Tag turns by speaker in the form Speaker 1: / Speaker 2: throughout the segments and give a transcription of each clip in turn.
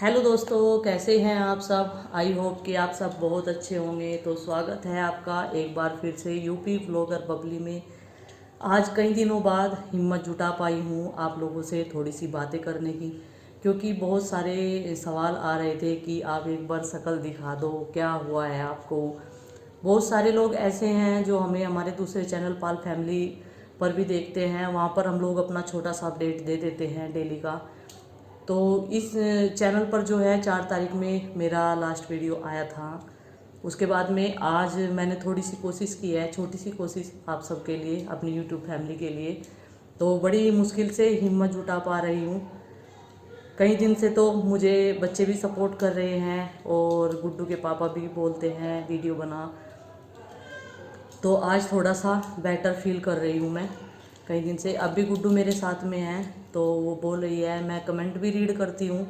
Speaker 1: Hello दोस्तों, कैसे हैं आप सब। आई होप कि आप सब बहुत अच्छे होंगे। तो स्वागत है आपका एक बार फिर से यूपी व्लॉगर बबली में। आज कई दिनों बाद हिम्मत जुटा पाई हूँ आप लोगों से थोड़ी सी बातें करने की, क्योंकि बहुत सारे सवाल आ रहे थे कि आप एक बार शक्ल दिखा दो, क्या हुआ है आपको। बहुत सारे लोग ऐसे हैं जो हमें हमारे दूसरे चैनल पाल फैमिली पर भी देखते हैं, वहाँ पर हम लोग अपना छोटा सा अपडेट दे देते हैं डेली का। तो इस चैनल पर जो है 4 तारीख में मेरा लास्ट वीडियो आया था। उसके बाद में आज मैंने थोड़ी सी कोशिश की है, छोटी सी कोशिश आप सबके लिए, अपनी यूट्यूब फैमिली के लिए। तो बड़ी मुश्किल से हिम्मत जुटा पा रही हूँ। कई दिन से तो मुझे बच्चे भी सपोर्ट कर रहे हैं और गुड्डू के पापा भी बोलते हैं वीडियो बना। तो आज थोड़ा सा बेटर फील कर रही हूँ मैं कई दिन से। अब भी गुड्डू मेरे साथ में है तो वो बोल रही है, मैं कमेंट भी रीड करती हूँ।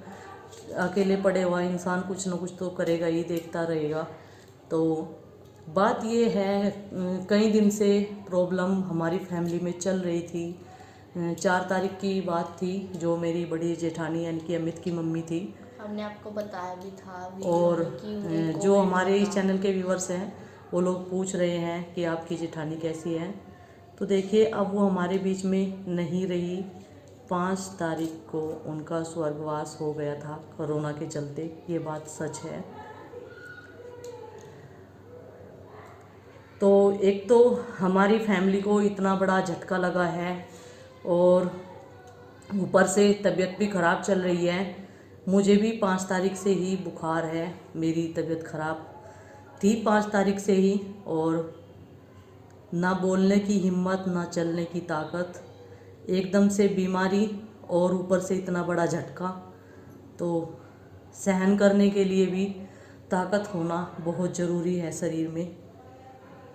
Speaker 1: अकेले पड़े हुआ इंसान कुछ ना कुछ तो करेगा ही, देखता रहेगा। तो बात ये है, कई दिन से प्रॉब्लम हमारी फैमिली में चल रही थी। 4 तारीख की बात थी, जो मेरी बड़ी जेठानी यानी कि अमित की मम्मी थी।
Speaker 2: हमने आपको बताया भी था
Speaker 1: और
Speaker 2: कि
Speaker 1: जो हमारे इस चैनल के व्यूवर्स हैं वो लोग पूछ रहे हैं कि आपकी जेठानी कैसी है। तो देखिए, अब वो हमारे बीच में नहीं रही। 5 तारीख को उनका स्वर्गवास हो गया था कोरोना के चलते, ये बात सच है। तो एक तो हमारी फैमिली को इतना बड़ा झटका लगा है और ऊपर से तबीयत भी ख़राब चल रही है। मुझे भी 5 तारीख से ही बुखार है, मेरी तबीयत ख़राब थी 5 तारीख से ही। और ना बोलने की हिम्मत, ना चलने की ताकत, एकदम से बीमारी और ऊपर से इतना बड़ा झटका। तो सहन करने के लिए भी ताकत होना बहुत ज़रूरी है शरीर में।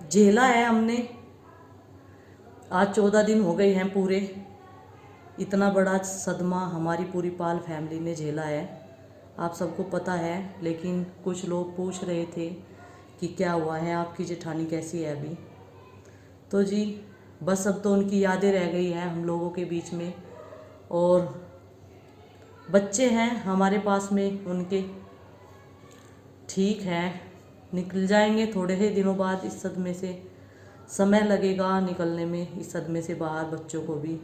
Speaker 1: झेला है हमने, आज 14 दिन हो गए हैं पूरे। इतना बड़ा सदमा हमारी पूरी पाल फैमिली ने झेला है, आप सबको पता है। लेकिन कुछ लोग पूछ रहे थे कि क्या हुआ है, आपकी जेठानी कैसी है अभी। तो जी बस अब तो उनकी यादें रह गई हैं हम लोगों के बीच में। और बच्चे हैं हमारे पास में उनके, ठीक है, निकल जाएंगे थोड़े ही दिनों बाद इस सदमे से। समय लगेगा निकलने में इस सदमे से बाहर बच्चों को भी।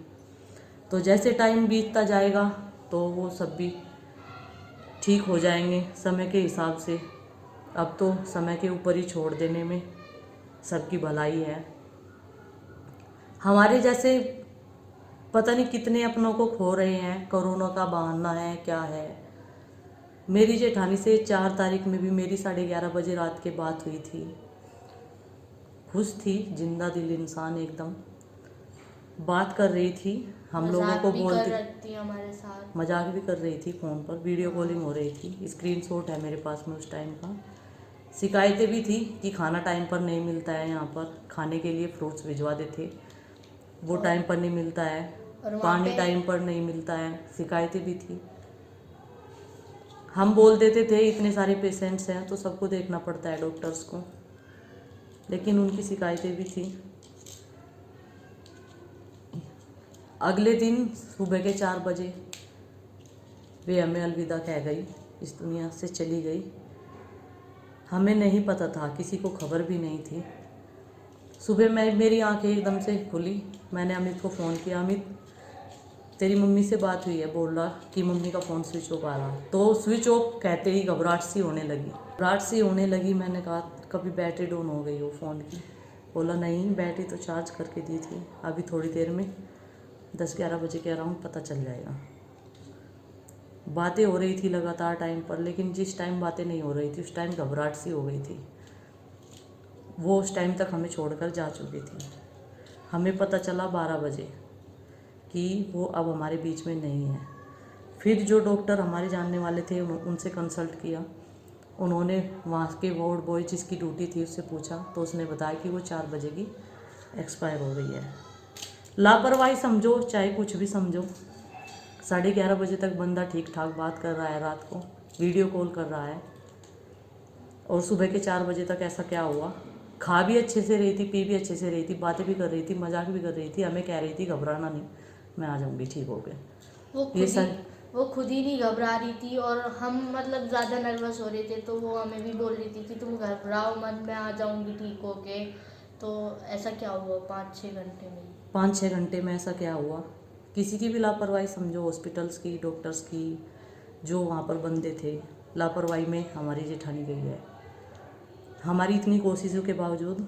Speaker 1: तो जैसे टाइम बीतता जाएगा तो वो सब भी ठीक हो जाएंगे समय के हिसाब से। अब तो समय के ऊपर ही छोड़ देने में सबकी भलाई है। हमारे जैसे पता नहीं कितने अपनों को खो रहे हैं, कोरोना का बहाना है क्या है। मेरी जेठानी से 4 तारीख में भी मेरी 11:30 बजे रात के बात हुई थी। खुश थी, जिंदा दिल इंसान एकदम, बात कर रही थी, हम लोगों को बोलती,
Speaker 2: हमारे साथ
Speaker 1: मजाक भी कर रही थी, फ़ोन पर वीडियो कॉलिंग हो रही थी। स्क्रीनशॉट है मेरे पास में उस टाइम का। शिकायतें भी थी कि खाना टाइम पर नहीं मिलता है, यहाँ पर खाने के लिए फ्रूट्स भिजवा देते, वो टाइम पर नहीं मिलता है, पानी टाइम पर नहीं मिलता है, शिकायतें भी थी। हम बोल देते थे इतने सारे पेशेंट्स हैं तो सबको देखना पड़ता है डॉक्टर्स को, लेकिन उनकी शिकायतें भी थी। अगले दिन सुबह के 4 बजे वे हमें अलविदा कह गई, इस दुनिया से चली गई। हमें नहीं पता था, किसी को खबर भी नहीं थी। सुबह मेरी आंखें एकदम से खुली, मैंने अमित को फ़ोन किया, अमित तेरी मम्मी से बात हुई है, बोल रहा कि मम्मी का फ़ोन स्विच ऑफ आ रहा। तो स्विच ऑफ कहते ही घबराहट सी होने लगी। मैंने कहा कभी बैटरी डाउन हो गई हो फ़ोन की। बोला नहीं, बैटरी तो चार्ज करके दी थी, अभी थोड़ी देर में 10-11 बजे के अराउंड पता चल जाएगा। बातें हो रही थी लगातार टाइम पर, लेकिन जिस टाइम बातें नहीं हो रही थी उस टाइम घबराहट सी हो गई थी। वो उस टाइम तक हमें छोड़कर जा चुकी थी। हमें पता चला 12 बजे कि वो अब हमारे बीच में नहीं है। फिर जो डॉक्टर हमारे जानने वाले थे उनसे कंसल्ट किया। उन्होंने वहाँ के वार्ड बॉय जिसकी ड्यूटी थी उससे पूछा तो उसने बताया कि वो 4 बजे की एक्सपायर हो गई है। लापरवाही समझो चाहे कुछ भी समझो, 11:30 बजे तक बंदा ठीक ठाक बात कर रहा है, रात को वीडियो कॉल कर रहा है, और सुबह के 4 बजे तक ऐसा क्या हुआ। खा भी अच्छे से रही थी, पी भी अच्छे से रही थी, बातें भी कर रही थी, मजाक भी कर रही थी, हमें कह रही थी घबराना नहीं, मैं आ जाऊँगी, ठीक हो गए। ये
Speaker 2: वो खुद ही नहीं घबरा रही थी और हम मतलब ज़्यादा नर्वस हो रहे थे, तो वो हमें भी बोल रही थी कि तुम घबराओ मत, मैं आ जाऊंगी ठीक होके। तो ऐसा क्या हुआ 5-6 घंटे में?
Speaker 1: 5-6 घंटे में ऐसा क्या हुआ? किसी की भी लापरवाही समझो, हॉस्पिटल्स की, डॉक्टर्स की, जो वहाँ पर बंदे थे, लापरवाही में हमारी जेठानी गई है। हमारी इतनी कोशिशों के बावजूद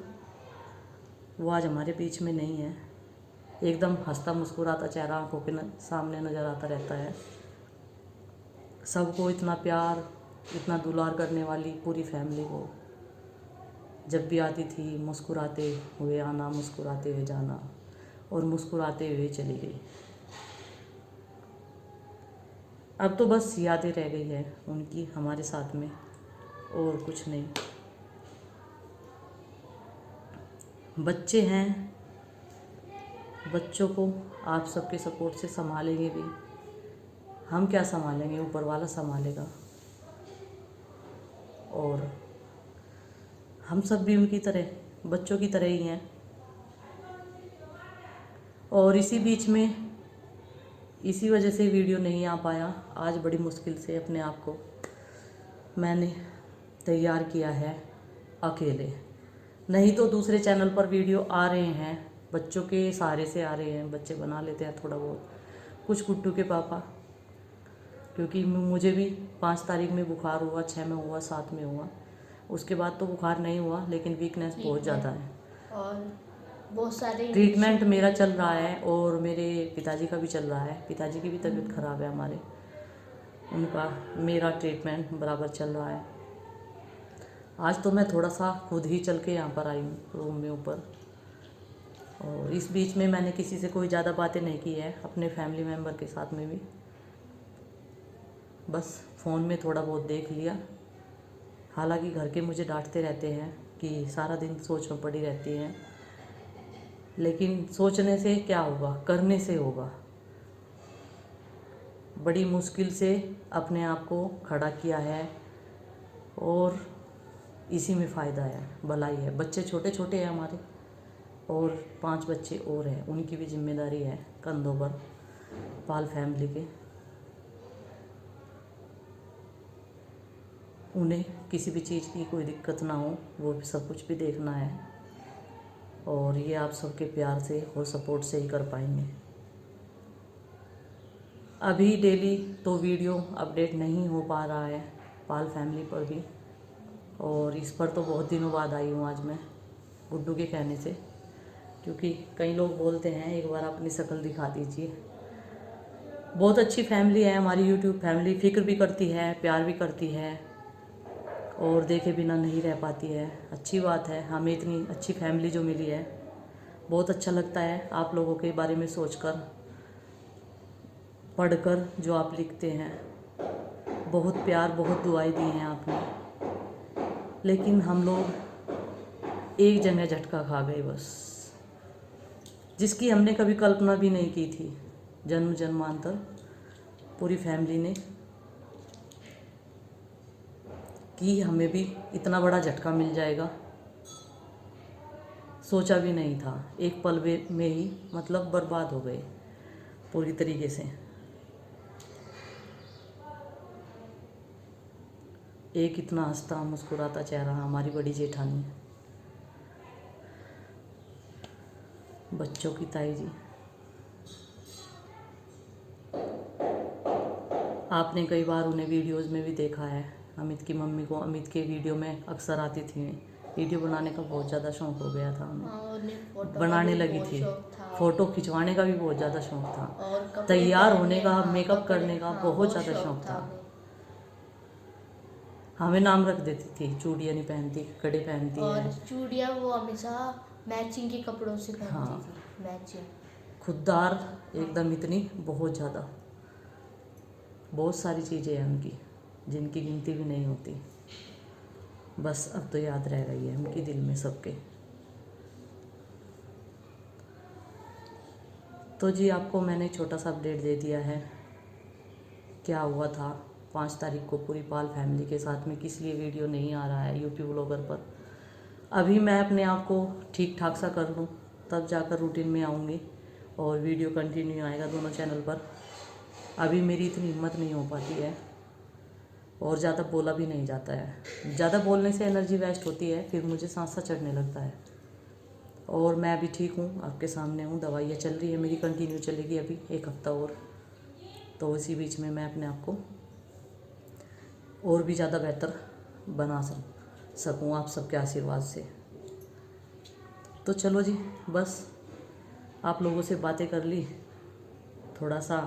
Speaker 1: वो आज हमारे बीच में नहीं है। एकदम हंसता मुस्कुराता चेहरा आंखों के सामने नज़र आता रहता है। सबको इतना प्यार, इतना दुलार करने वाली पूरी फैमिली को जब भी आती थी मुस्कुराते हुए आना, मुस्कुराते हुए जाना और मुस्कुराते हुए चली गई। अब तो बस यादें रह गई है उनकी हमारे साथ में, और कुछ नहीं। बच्चे हैं, बच्चों को आप सबके सपोर्ट से संभालेंगे भी। हम क्या संभालेंगे, ऊपर वाला संभालेगा। और हम सब भी उनकी तरह, बच्चों की तरह ही हैं। और इसी बीच में, इसी वजह से वीडियो नहीं आ पाया। आज बड़ी मुश्किल से अपने आप को मैंने तैयार किया है अकेले। नहीं तो दूसरे चैनल पर वीडियो आ रहे हैं, बच्चों के सहारे से आ रहे हैं, बच्चे बना लेते हैं थोड़ा बहुत कुछ। गुड्डू के पापा, क्योंकि मुझे भी 5 तारीख में बुखार हुआ, 6 में हुआ, 7 में हुआ। उसके बाद तो बुखार नहीं हुआ, लेकिन वीकनेस बहुत ज़्यादा है
Speaker 2: और बहुत सारे
Speaker 1: ट्रीटमेंट मेरा चल रहा है और मेरे पिताजी का भी चल रहा है। पिताजी की भी तबीयत ख़राब है हमारे, उनका मेरा ट्रीटमेंट बराबर चल रहा है। आज तो मैं थोड़ा सा खुद ही चल के यहाँ पर आई हूँ रूम में ऊपर। और इस बीच में मैंने किसी से कोई ज़्यादा बातें नहीं की है, अपने फैमिली मेम्बर के साथ में भी बस फ़ोन में थोड़ा बहुत देख लिया। हालांकि घर के मुझे डांटते रहते हैं कि सारा दिन सोच में पड़ी रहती हैं, लेकिन सोचने से क्या होगा, करने से होगा। बड़ी मुश्किल से अपने आप को खड़ा किया है और इसी में फ़ायदा है, भलाई है। बच्चे छोटे छोटे हैं हमारे, और 5 बच्चे और हैं, उनकी भी जिम्मेदारी है कंधों पर, पाल फैमिली के। उन्हें किसी भी चीज़ की कोई दिक्कत ना हो, वो भी सब कुछ भी देखना है। और ये आप सबके प्यार से और सपोर्ट से ही कर पाएंगे। अभी डेली तो वीडियो अपडेट नहीं हो पा रहा है पाल फैमिली पर भी, और इस पर तो बहुत दिनों बाद आई हूँ आज मैं, गुड्डू के कहने से। क्योंकि कई लोग बोलते हैं एक बार अपनी शक्ल दिखा दीजिए। बहुत अच्छी फैमिली है हमारी यूट्यूब फैमिली, फिक्र भी करती है, प्यार भी करती है, और देखे बिना नहीं रह पाती है। अच्छी बात है, हमें इतनी अच्छी फैमिली जो मिली है। बहुत अच्छा लगता है आप लोगों के बारे में सोचकर, पढ़कर जो आप लिखते हैं। बहुत प्यार, बहुत दुआएं दी हैं आपने, लेकिन हम लोग एक जगह झटका खा गए बस, जिसकी हमने कभी कल्पना भी नहीं की थी। जन्म जन्मांतर पूरी फैमिली ने कि हमें भी इतना बड़ा झटका मिल जाएगा, सोचा भी नहीं था। एक पल में ही मतलब बर्बाद हो गए पूरी तरीके से। एक इतना हंसता मुस्कुराता चेहरा हमारी बड़ी जेठानी, बच्चों की ताई जी। आपने कई बार उन्हें वीडियोस में भी देखा है। अमित की मम्मी को अमित के वीडियो में अक्सर आती थी। वीडियो बनाने का बहुत ज़्यादा शौक़ हो गया था हमें, बनाने लगी थी। फ़ोटो खिंचवाने का भी बहुत ज़्यादा शौक़ था, तैयार होने का, मेकअप करने का बहुत ज़्यादा शौक़ था। हमें नाम रख देती थी, चूड़ियाँ नहीं पहनती, कड़े पहनती
Speaker 2: और
Speaker 1: है।
Speaker 2: चूड़ियाँ वो हमेशा मैचिंग के कपड़ों से पहनती
Speaker 1: हाँ,
Speaker 2: थी, मैचिंग।
Speaker 1: खुददार एकदम, इतनी बहुत ज़्यादा। बहुत सारी चीज़ें हैं उनकी जिनकी गिनती भी नहीं होती। बस अब तो याद रह गई है उनकी दिल में सबके। तो जी, आपको मैंने छोटा सा अपडेट दे दिया है क्या हुआ था 5 तारीख को पूरी पाल फैमिली के साथ में। किस लिए वीडियो नहीं आ रहा है यूपी व्लॉगर पर। अभी मैं अपने आप को ठीक ठाक सा कर लूँ, तब जाकर रूटीन में आऊँगी और वीडियो कंटिन्यू आएगा दोनों चैनल पर। अभी मेरी इतनी हिम्मत नहीं हो पाती है और ज़्यादा बोला भी नहीं जाता है। ज़्यादा बोलने से एनर्जी वेस्ट होती है, फिर मुझे सांसा चढ़ने लगता है। और मैं अभी ठीक हूँ, आपके सामने हूँ, दवाइयाँ चल रही है मेरी, कंटिन्यू चलेगी अभी 1 हफ्ता और। तो इसी बीच में मैं अपने आप को और भी ज़्यादा बेहतर बना सकूँ आप सबके आशीर्वाद से। तो चलो जी, बस आप लोगों से बातें कर ली, थोड़ा सा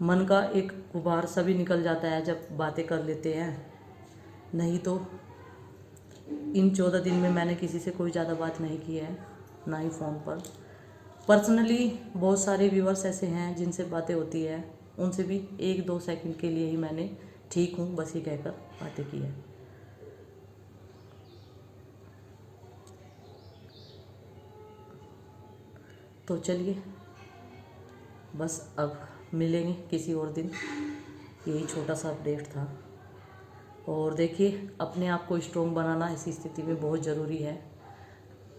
Speaker 1: मन का एक गुबार सा भी निकल जाता है जब बातें कर लेते हैं। नहीं तो इन 14 दिन में मैंने किसी से कोई ज़्यादा बात नहीं की है, ना ही फ़ोन पर। पर्सनली बहुत सारे व्यूअर्स ऐसे हैं जिनसे बातें होती है, उनसे भी 1-2 सेकंड के लिए ही मैंने ठीक हूँ बस ये कहकर बातें की है। तो चलिए, बस अब मिलेंगे किसी और दिन, यही छोटा सा अपडेट था। और देखिए, अपने आप को स्ट्रॉन्ग बनाना इस स्थिति में बहुत ज़रूरी है।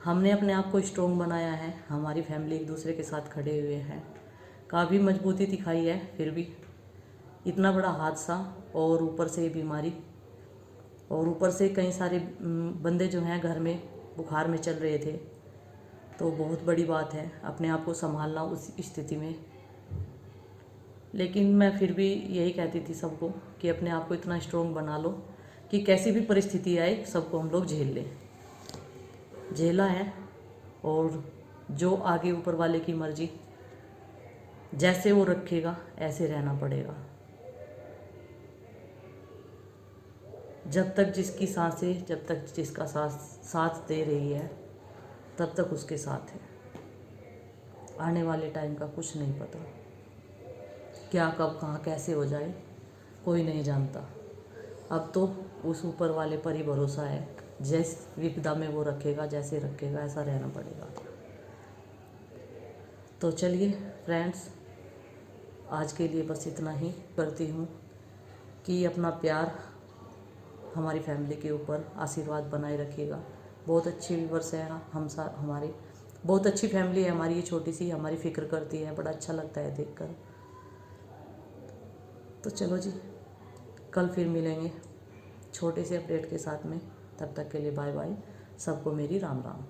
Speaker 1: हमने अपने आप को स्ट्रॉन्ग बनाया है, हमारी फैमिली एक दूसरे के साथ खड़े हुए हैं, काफ़ी मजबूती दिखाई है, फिर भी इतना बड़ा हादसा और ऊपर से बीमारी और ऊपर से कई सारे बंदे जो हैं घर में बुखार में चल रहे थे, तो बहुत बड़ी बात है अपने आप को संभालना उस स्थिति में। लेकिन मैं फिर भी यही कहती थी सबको कि अपने आप को इतना स्ट्रॉन्ग बना लो कि कैसी भी परिस्थिति आए सबको हम लोग झेल लें। झेला है, और जो आगे ऊपर वाले की मर्जी, जैसे वो रखेगा ऐसे रहना पड़ेगा। जब तक जिसकी सांसें, जब तक जिसका साथ दे रही है, तब तक उसके साथ है। आने वाले टाइम का कुछ नहीं पता, क्या कब कहाँ कैसे हो जाए कोई नहीं जानता। अब तो उस ऊपर वाले पर ही भरोसा है, जिस विपदा में वो रखेगा, जैसे रखेगा ऐसा रहना पड़ेगा। तो चलिए फ्रेंड्स, आज के लिए बस इतना ही करती हूँ कि अपना प्यार हमारी फैमिली के ऊपर आशीर्वाद बनाए रखिएगा। बहुत अच्छी व्यूअर्स है हमारे, बहुत अच्छी फैमिली है हमारी, ये छोटी सी हमारी फ़िक्र करती है, बड़ा अच्छा लगता है देखकर। तो चलो जी, कल फिर मिलेंगे छोटे से अपडेट के साथ में। तब तक के लिए बाय बाय, सबको मेरी राम राम।